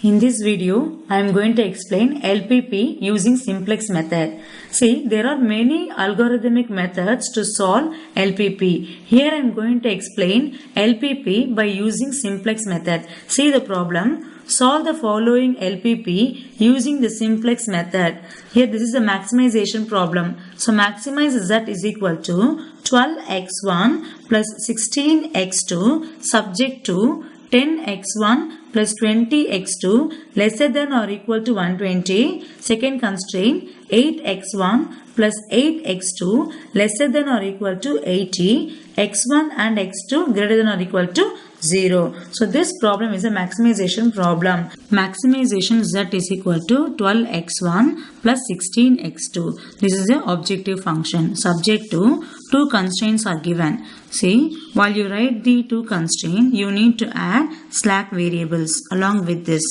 In this video, I am going to explain LPP using simplex method. See, there are many algorithmic methods to solve LPP. Here I am going to explain LPP by using simplex method. See the problem. Solve the following LPP using the simplex method. Here this is a maximization problem. So maximize z is equal to 12x1 plus 16x2 subject to 10x1 plus 20x2 lesser than or equal to 120. Second constraint 8x1 plus 8x2 lesser than or equal to 80. x1 and x2 greater than or equal to 0. So this problem is a maximization problem. Maximization z is equal to 12x1 plus 16x2. This is the objective function. Subject to two constraints are given. See, while you write the two constraints, you need to add slack variables along with this.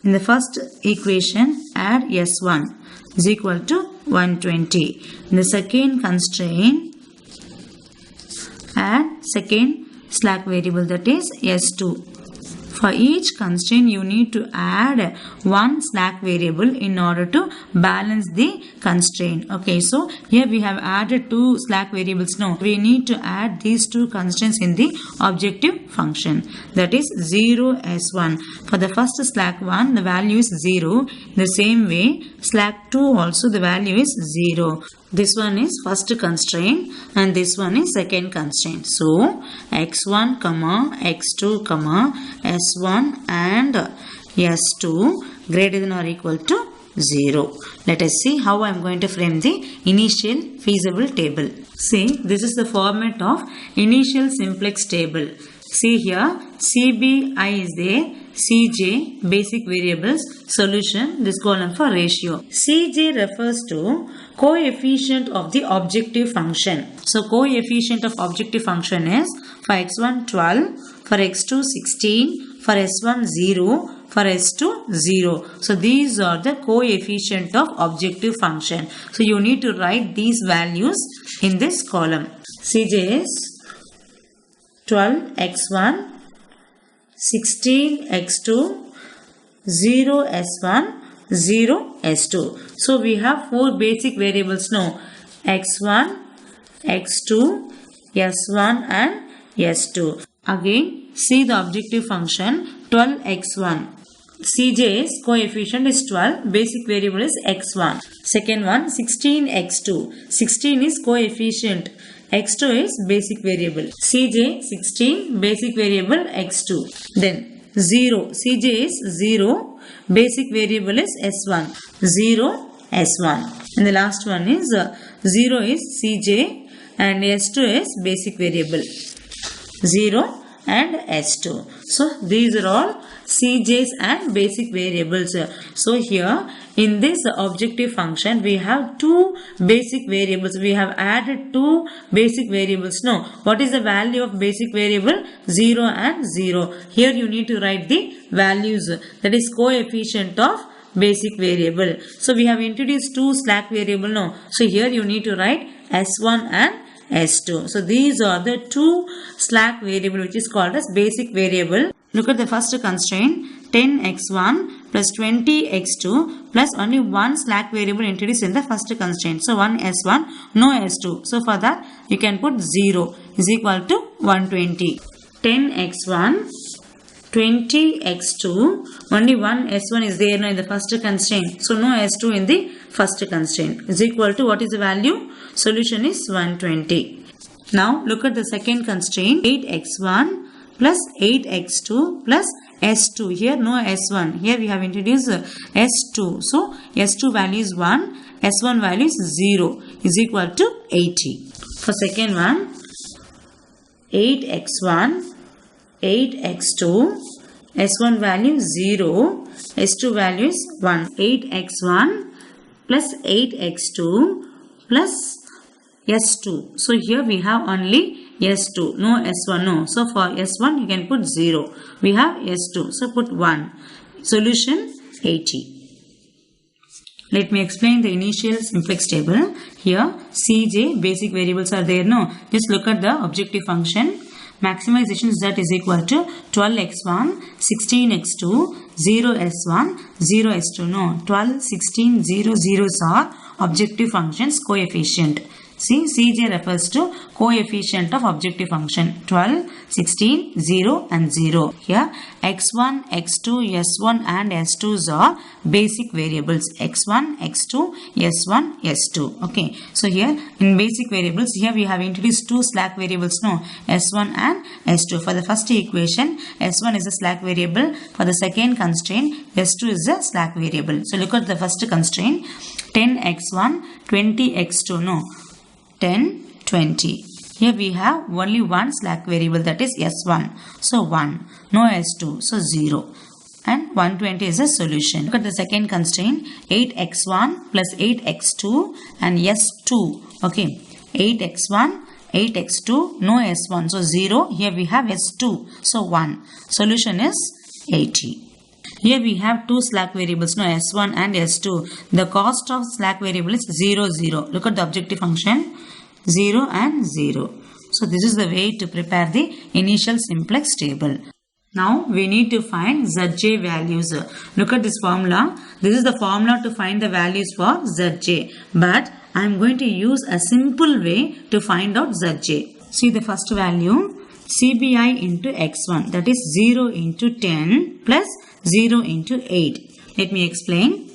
In the first equation, add s1 is equal to 120. In the second constraint, add second slack variable, that is s2. For each constraint, you need to add one slack variable in order to balance the constraint. Okay, so here we have added two slack variables. Now we need to add these two constraints in the objective function, that is 0 s1. For the first slack 1, the value is 0. The same way, slack 2 also the value is 0. This one is first constraint and this one is second constraint. So x1, x2, s1 and s2 greater than or equal to 0. Let us see how I am going to frame the initial feasible table. See, this is the format of initial simplex table. See here, CBI is there, Cj basic variables, solution, this column for ratio. Cj refers to coefficient of the objective function. So coefficient of objective function is for x1 12, for x2 16, for s1 0, for s2 0. So these are the coefficient of objective function. So you need to write these values in this column. Cj is 12x1, 16x2, 0 s1, 0 s2. So we have four basic variables now, x1, x2, s1 and s2. Again, see the objective function 12x1. Cj is coefficient is 12, basic variable is x1. Second one 16x2. 16 is coefficient. x2 is basic variable. Cj 16, basic variable x2. Then 0. Cj is 0, basic variable is s1. 0 s1. And the last one is 0 is Cj and s2 is basic variable. 0 and s2. So these are all Cj's and basic variables. So here in this objective function we have two basic variables. We have added two basic variables. Now what is the value of basic variable? 0 and 0. Here you need to write the values, that is coefficient of basic variable. So we have introduced two slack variable now. So here you need to write s1 and s2. So these are the two slack variable which is called as basic variable. Look at the first constraint, 10x1 plus 20x2 plus only one slack variable introduced in the first constraint. So 1 s1, no s2. So for that you can put 0 is equal to 120. 10x1, 20x2, only one s1 is there now in the first constraint. So no s2 in the first constraint is equal to what is the value? Solution is 120. Now look at the second constraint, 8x1 plus 8x2 plus s2. Here no s1. Here we have introduced s2. So s2 value is 1, s1 value is 0 is equal to 80. For second one, 8x1, 8x2, s1 value 0, s2 value is 1. 8x1 plus 8x2 plus s2. So here we have only s2, no s1, no. So for s1 you can put 0. We have s2, so put 1. Solution 80. Let me explain the initial simplex table. Here Cj basic variables are there, no. Just look at the objective function. maximization z is equal to 12x1, 16x2, 0s1, 0s2. No, 12, 16, 0, 0s are objective functions coefficient. See, Cj refers to coefficient of objective function 12, 16, 0 and 0. Here x1, x2, s1 and s2s are basic variables x1, x2, s1, s2. Okay. So here in basic variables, here we have introduced two slack variables, no, s1 and s2. For the first equation, s1 is a slack variable. For the second constraint, s2 is a slack variable. So look at the first constraint, 10x1, 20x2, no, 10, 20. Here we have only one slack variable, that is s1. So 1. No s2. So 0. And 120 is a solution. Look at the second constraint. 8x1 plus 8x2 and s2. Okay. 8x1, 8x2. No s1. So 0. Here we have s2. So 1. Solution is 80. Here we have two slack variables, no, s1 and s2. The cost of slack variable is 0, 0. Look at the objective function, 0 and 0. So this is the way to prepare the initial simplex table. Now we need to find Zj values. Look at this formula. This is the formula to find the values for Zj. But I am going to use a simple way to find out Zj. See the first value, CBI into x1, that is 0 into 10 plus 0 into 8. Let me explain.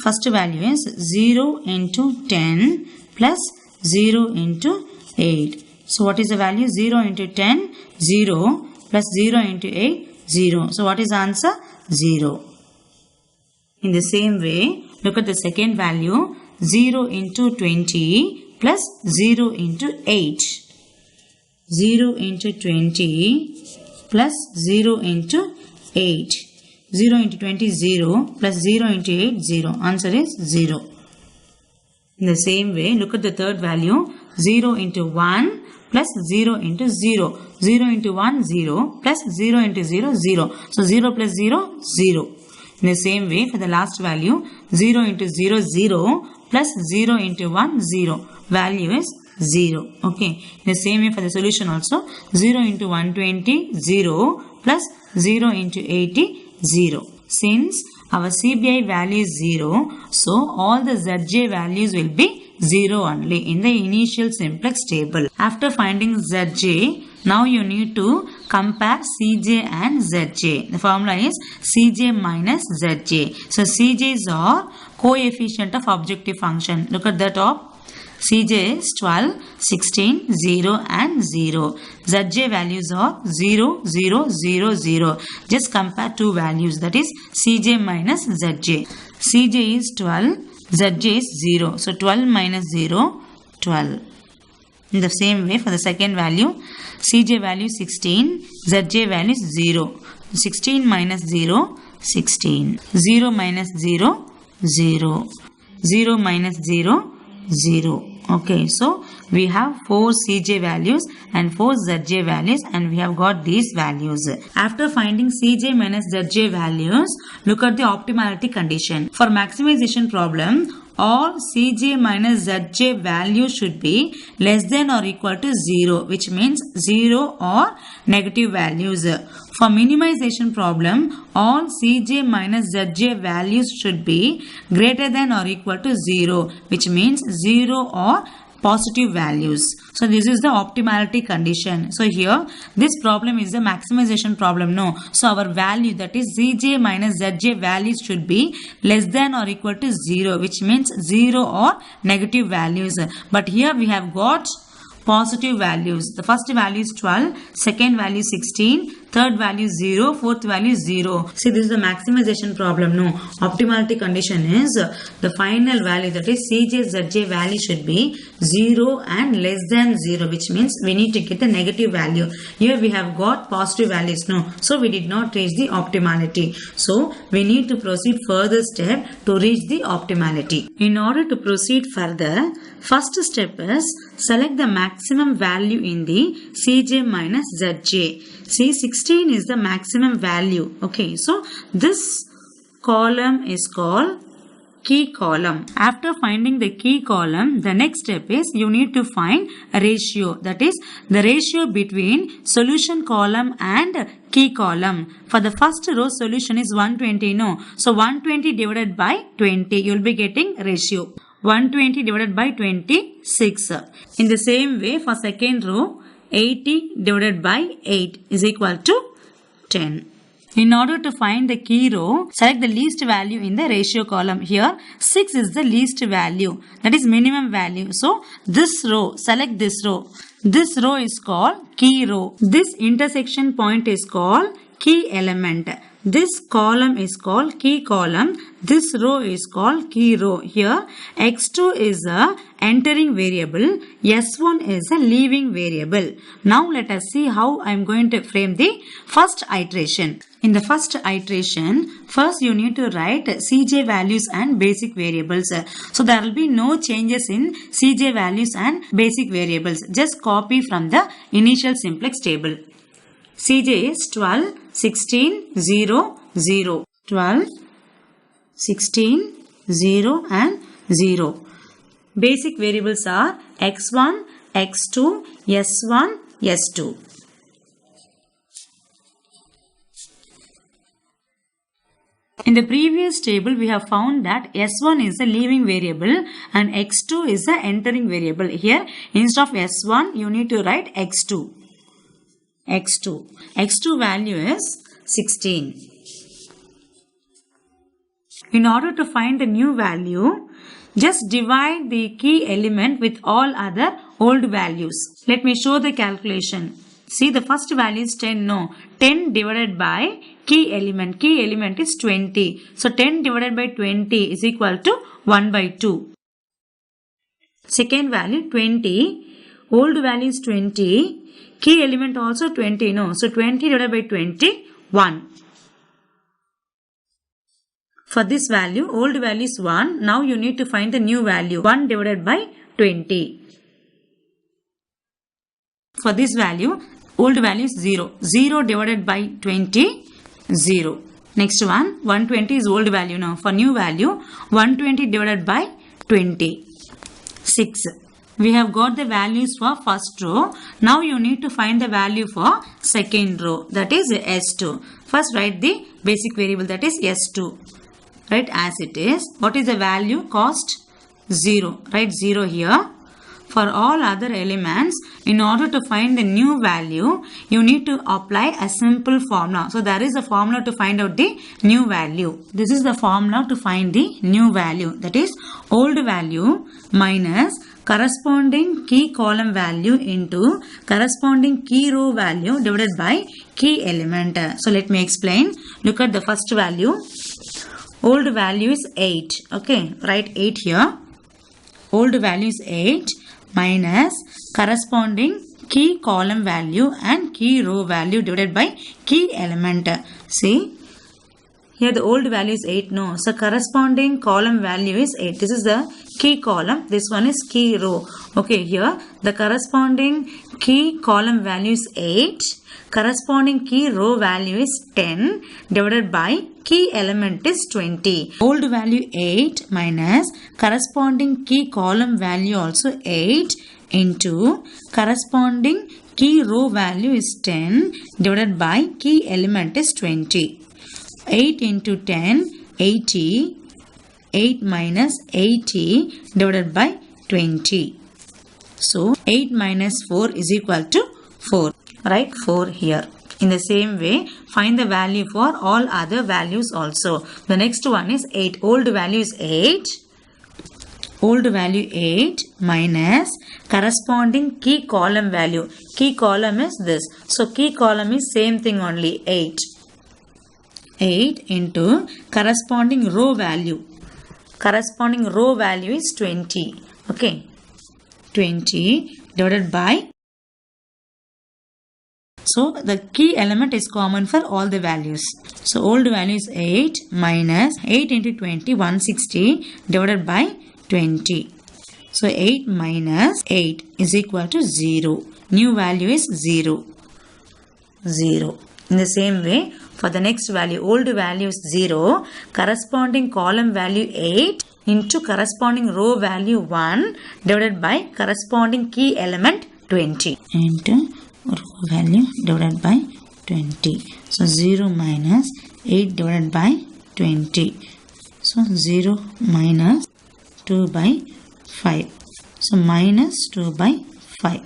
First value is 0 into 10 plus 0 into 8. So what is the value? 0 into 10, 0 plus 0 into 8, 0. So what is the answer? 0. In the same way, look at the second value, 0 into 20 plus 0 into 8. 0 into 20 plus 0 into 8. 0 into 20 is 0 plus 0 into 8 0. Answer is 0. In the same way, look at the third value, 0 into 1 plus 0 into 0. 0 into 1 0 plus 0 into 0 0. So 0 plus 0 0. In the same way, for the last value, 0 into 0 0 plus 0 into 1 0. Value is 0. Okay. In the same way, for the solution also, 0 into 120 0 plus 0 into 80 0. Since our CBI value is 0, so all the Zj values will be 0 only in the initial simplex table. After finding Zj, now you need to compare Cj and Zj. The formula is Cj minus Zj. So Cj's are coefficient of objective function. Look at the top. Cj is 12, 16, 0 and 0. Zj values are 0, 0, 0, 0. Just compare two values, that is Cj minus Zj. Cj is 12, Zj is 0. So 12 minus 0, 12. In the same way, for the second value, Cj value 16, Zj value is 0. 16 minus 0, 16. 0 minus 0, 0. 0 minus 0, 0. Okay, so we have 4 Cj values and 4 Zj values, and we have got these values. After finding Cj minus Zj values, look at the optimality condition. For maximization problem, all Cj minus Zj values should be less than or equal to 0, which means 0 or negative values. For minimization problem, all Cj minus Zj values should be greater than or equal to 0, which means 0 or positive values. So this is the optimality condition. So here this problem is the maximization problem. No. So our value, that is Cj minus Zj values, should be less than or equal to 0, which means 0 or negative values. But here we have got positive values. The first value is 12, second value is 16, third value is 0, fourth value is 0. See, this is the maximization problem. No, optimality condition is the final value, that is Cj Zj value, should be 0 and less than 0, which means we need to get the negative value. Here we have got positive values. No, so we did not reach the optimality. So we need to proceed further step to reach the optimality. In order to proceed further, first step is select the maximum value in the Cj minus Zj. See, 16 is the maximum value. Okay, so this column is called key column. After finding the key column, the next step is you need to find a ratio. That is the ratio between solution column and key column. For the first row, solution is 120. No. So 120 divided by 20. You will be getting ratio. 120 divided by 26. In the same way, for second row, 80 divided by 8 is equal to 10. In order to find the key row, select the least value in the ratio column. Here, 6 is the least value. That is minimum value. So, this row, select this row. This row is called key row. This intersection point is called key element. This column is called key column. This row is called key row. Here, x2 is a entering variable. S1 is a leaving variable. Now, let us see how I am going to frame the first iteration. In the first iteration, first you need to write Cj values and basic variables. So, there will be no changes in Cj values and basic variables. Just copy from the initial simplex table. Cj is 12, 16, 0, 0. 12, 16, 0 and 0. Basic variables are x1, x2, s1, s2. In the previous table, we have found that S1 is a leaving variable and X2 is the entering variable. Here, instead of S1, you need to write X2. X2 value is 16. In order to find the new value, just divide the key element with all other old values. Let me show the calculation. See, the first value is 10. No, 10 divided by key element. Key element is 20. So, 10 divided by 20 is equal to 1 by 2. Second value 20. Old value is 20. Key element also 20. No. So, 20 divided by 20, 1. For this value, old value is 1. Now, you need to find the new value. 1 divided by 20. For this value, old value is 0. 0 divided by 20, 0. Next one, 120 is old value now. For new value, 120 divided by 20, 6. We have got the values for first row. Now you need to find the value for second row. That is S2. First write the basic variable, that is S2. Write as it is. What is the value? Cost 0. Write 0 here. For all other elements, in order to find the new value, you need to apply a simple formula. So, there is a formula to find out the new value. This is the formula to find the new value. That is, old value minus corresponding key column value into corresponding key row value divided by key element. So, let me explain. Look at the first value. Old value is 8. Okay, write 8 here. Old value is 8. Minus corresponding key column value and key row value divided by key element. See, here the old value is 8. No, so corresponding column value is 8. This is the key column. This one is key row. Okay, here the corresponding key column value is 8. Corresponding key row value is 10 divided by key element is 20. Old value 8 minus corresponding key column value also 8 into corresponding key row value is 10 divided by key element is 20. 8 into 10, 80. 8 minus 80 divided by 20. So, 8 minus 4 is equal to 4. Write 4 here. In the same way, find the value for all other values also. The next one is 8. Old value is 8. Old value 8 minus corresponding key column value. Key column is this. So, key column is same thing only, 8. 8 into corresponding row value. Corresponding row value is 20. Okay. 20 divided by. So, the key element is common for all the values. So, old value is 8 minus 8 into 20, 160 divided by 20. So, 8 minus 8 is equal to 0. New value is 0. 0. In the same way, for the next value, old value is 0. Corresponding column value 8. into corresponding row value 1 divided by corresponding key element 20 into row value divided by 20. So 0 minus 8 divided by 20. So 0 minus 2 by 5. So minus 2 by 5.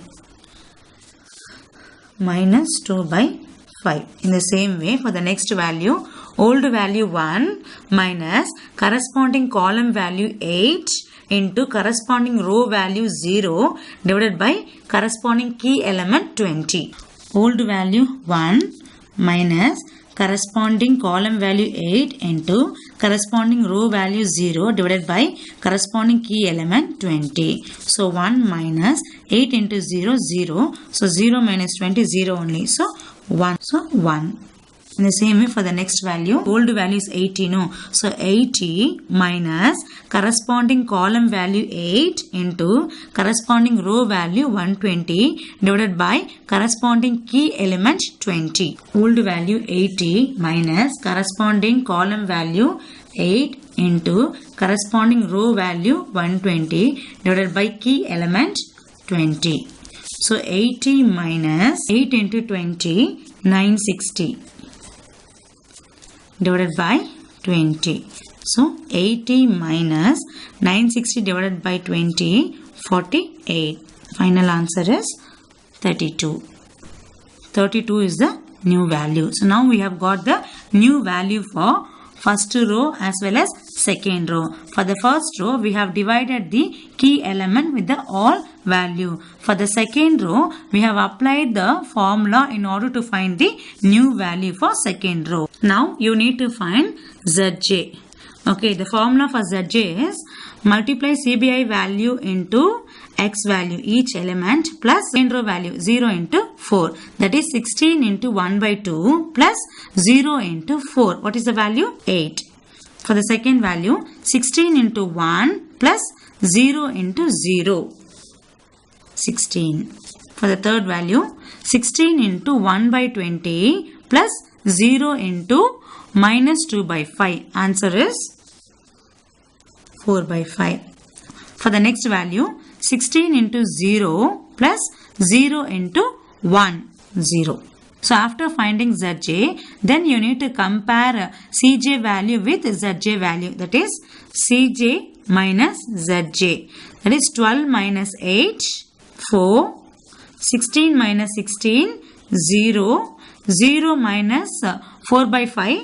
Minus 2 by 5. In the same way, for the next value, old value 1 minus corresponding column value 8 into corresponding row value 0 divided by corresponding key element 20. Old value 1 minus corresponding column value 8 into corresponding row value 0 divided by corresponding key element 20. So 1 minus 8 into 0, 0. So 0 minus 20, 0 only. So 1. So 1. In the same way for the next value, old value is 80. No. So 80 minus corresponding column value 8 into corresponding row value 120 divided by corresponding key element 20. Old value 80 minus corresponding column value 8 into corresponding row value 120 divided by key element 20. So 80 minus 8 into 20, 960. Divided by 20. So 80 minus 960 divided by 20, 48. Final answer is 32. 32 is the new value. So now we have got the new value for first row as well as second row. For the first row, we have divided the key element with the all value. For the second row, we have applied the formula in order to find the new value for second row. Now you need to find Zj. Okay, the formula for Zj is multiply CBI value into X value, each element, plus second row value 0 into 4. That is 16 into 1 by 2 plus 0 into 4. What is the value? 8. For the second value, 16 into 1 plus 0 into 0. 16. For the third value, 16 into 1 by 20 plus 0 into minus 2 by 5. Answer is 4 by 5. For the next value, 16 into 0 plus 0 into 1, 0. So after finding Zj, then you need to compare Cj value with Zj value. That is Cj minus Zj. That is 12 minus 8, 4. 16 minus 16, 0. 0 minus 4 by 5,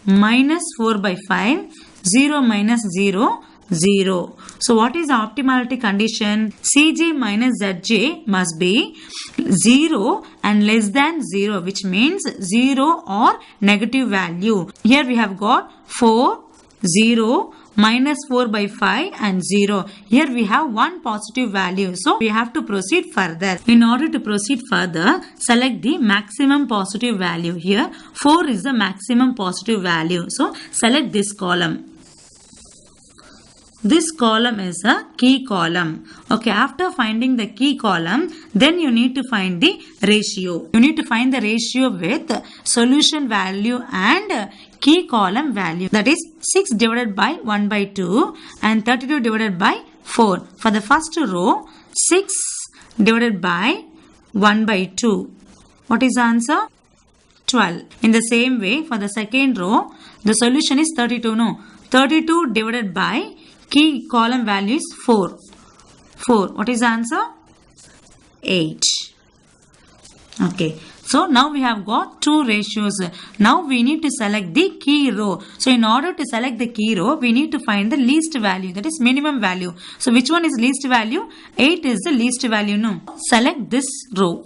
minus 4 by 5. 0 minus 0, 0. So what is the optimality condition? Cj minus Zj must be 0 and less than 0, which means 0 or negative value. Here we have got 4, 0, minus 4 by 5 and 0. Here we have one positive value. So we have to proceed further. In order to proceed further, select the maximum positive value. Here 4 is the maximum positive value. So select this column. This column is a key column. Okay, after finding the key column, then you need to find the ratio. You need to find the ratio with solution value and key column value. That is 6 divided by 1 by 2 and 32 divided by 4. For the first row, 6 divided by 1 by 2. What is the answer? 12. In the same way, for the second row, the solution is 32. No, 32 divided by key column value is 4. 4. What is the answer? 8. Okay. So now we have got two ratios. Now we need to select the key row. So in order to select the key row, we need to find the least value. That is minimum value. So which one is least value? 8 is the least value. No. Select this row.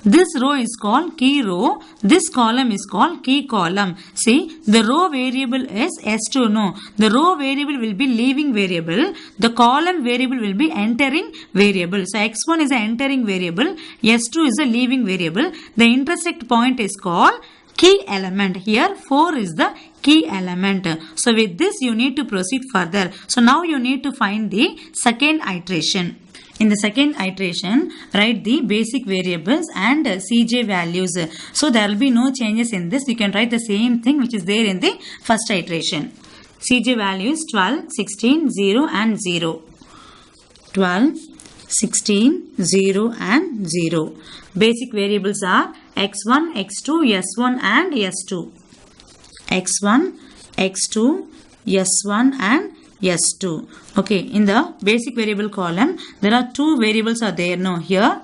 This row is called key row. This column is called key column. See, the row variable is S2. No, the row variable will be leaving variable. The column variable will be entering variable. So, X1 is an entering variable. S2 is a leaving variable. The intersect point is called key element. Here, 4 is the key element. So, with this, you need to proceed further. So, now you need to find the second iteration. In the second iteration, write the basic variables and Cj values. So there will be no changes in this. You can write the same thing which is there in the first iteration. Cj value is 12, 16, 0 and 0. 12, 16, 0 and 0. Basic variables are x1, x2, s1 and s2. x1, x2, s1 and s2. Okay, in the basic variable column, there are two variables are there now here.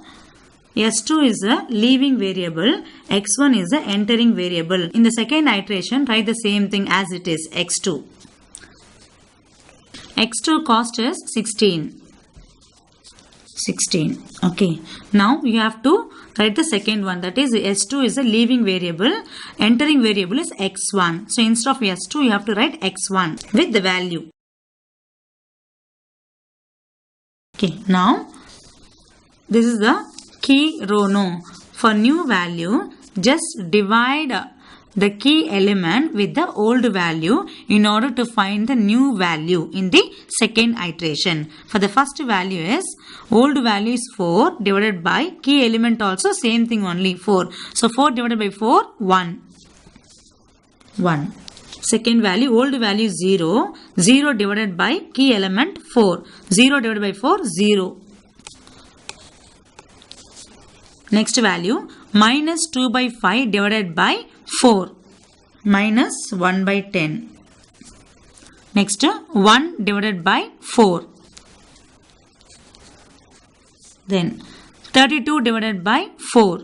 S2 is a leaving variable, x1 is a entering variable. In the second iteration, write the same thing as it is, x2. x2 cost is 16. 16. Okay. Now you have to write the second one, that is S2 is a leaving variable, entering variable is x1. So instead of S2 you have to write x1 with the value. Okay. Now this is the key row. No. For new value, just divide the key element with the old value in order to find the new value in the second iteration. For the first value is, old value is 4 divided by key element also same thing only 4. So 4 divided by 4, 1. 1. Second value, old value 0. 0 divided by key element 4. 0 divided by 4, 0. Next value, minus 2 by 5 divided by 4. Minus 1 by 10. Next, 1 divided by 4. Then 32 divided by 4.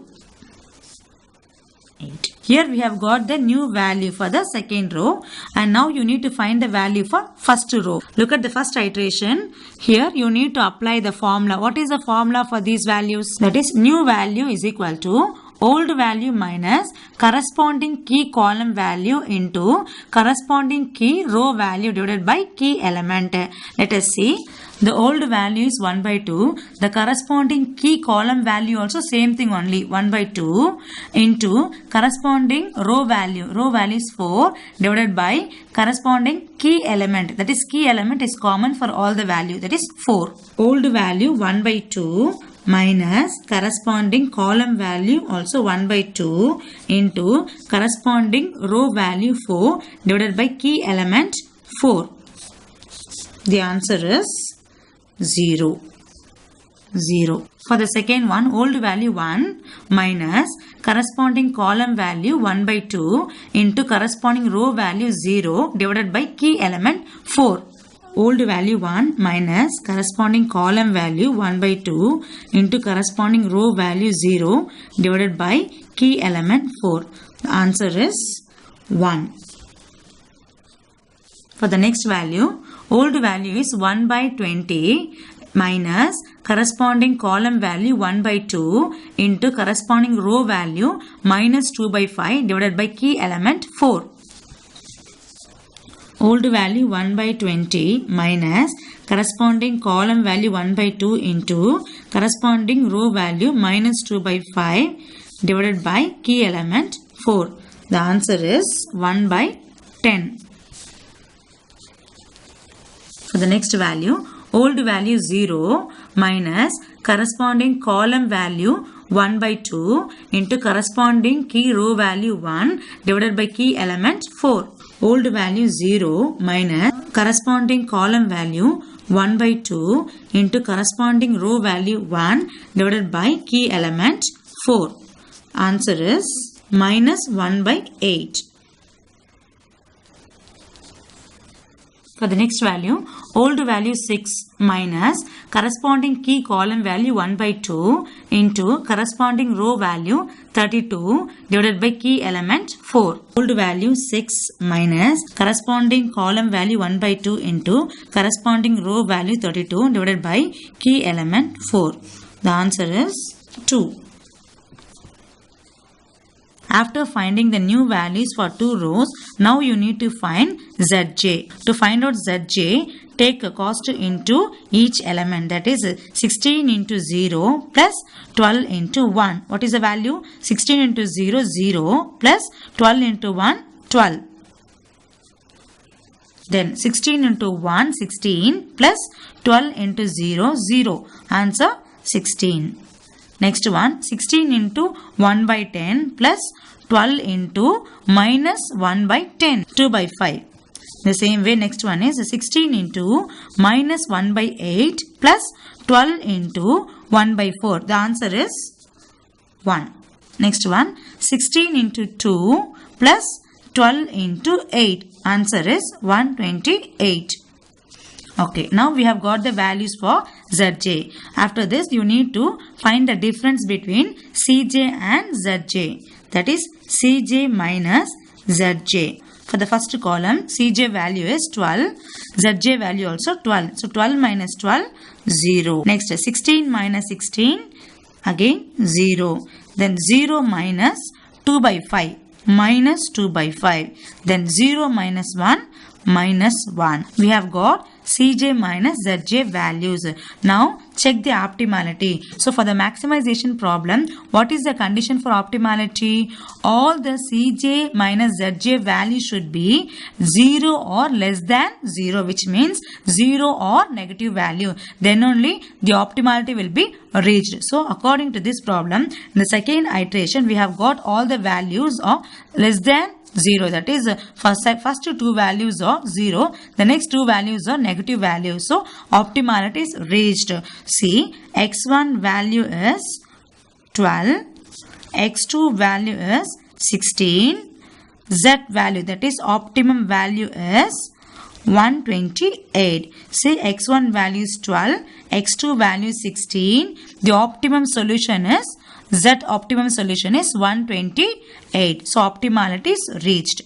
8. Here we have got the new value for the second row, and now you need to find the value for first row. Look at the first iteration. Here you need to apply the formula. What is the formula for these values? That is, new value is equal to old value minus corresponding key column value into corresponding key row value divided by key element. Let us see. The old value is 1 by 2. The corresponding key column value also same thing only, 1 by 2 into corresponding row value. Row value is 4 divided by corresponding key element. That is, key element is common for all the value. That is 4. Old value 1 by 2 minus corresponding column value also 1 by 2 into corresponding row value 4 divided by key element 4. The answer is 0. 0. For the second one, old value 1 minus corresponding column value 1 by 2 into corresponding row value 0 divided by key element 4. Old value 1 minus corresponding column value 1 by 2 into corresponding row value 0 divided by key element 4. The answer is 1. For the next value, old value is 1 by 20 minus corresponding column value 1 by 2 into corresponding row value minus 2 by 5 divided by key element 4. Old value 1 by 20 minus corresponding column value 1 by 2 into corresponding row value minus 2 by 5 divided by key element 4. The answer is 1 by 10. For the next value, old value 0 minus corresponding column value 1 by 2 into corresponding key row value 1 divided by key element 4. Old value 0 minus corresponding column value 1 by 2 into corresponding row value 1 divided by key element 4. Answer is minus 1 by 8. For the next value, old value 6 minus corresponding key column value 1 by 2 into corresponding row value 32 divided by key element 4. Old value 6 minus corresponding column value 1 by 2 into corresponding row value 32 divided by key element 4. The answer is 2. After finding the new values for two rows, now you need to find Zj. To find out Zj, take a cost into each element. That is 16 into 0 plus 12 into 1. What is the value? 16 into 0, 0 plus 12 into 1, 12. Then 16 into 1, 16 plus 12 into 0, 0. Answer 16. Next one, 16 into 1 by 10 plus 12 into minus 1 by 10, 2 by 5. The same way next one is 16 into minus 1 by 8 plus 12 into 1 by 4. The answer is 1. Next one 16 into 2 plus 12 into 8. Answer is 128. Okay, now we have got the values for Zj. After this, you need to find the difference between Cj and Zj. That is Cj minus Zj. For the first column, Cj value is 12. Zj value also 12. So 12 minus 12, 0. Next, 16 minus 16, again 0. Then 0 minus 2 by 5. Minus 2 by 5. Then 0 minus 1, minus 1. We have got Cj minus Zj values. Now check the optimality. So for the maximization problem, what is the condition for optimality? All the Cj minus Zj value should be 0 or less than 0, which means 0 or negative value. Then only the optimality will be reached. So according to this problem, in the second iteration, we have got all the values of less than 0. That is first two values are 0. The next two values are negative values. So optimality is reached. See, x1 value is 12. x2 value is 16. Z value, that is optimum value, is 128. Say x1 value is 12. x2 value is 16. The optimum solution is Z optimum solution is 128. So optimality is reached.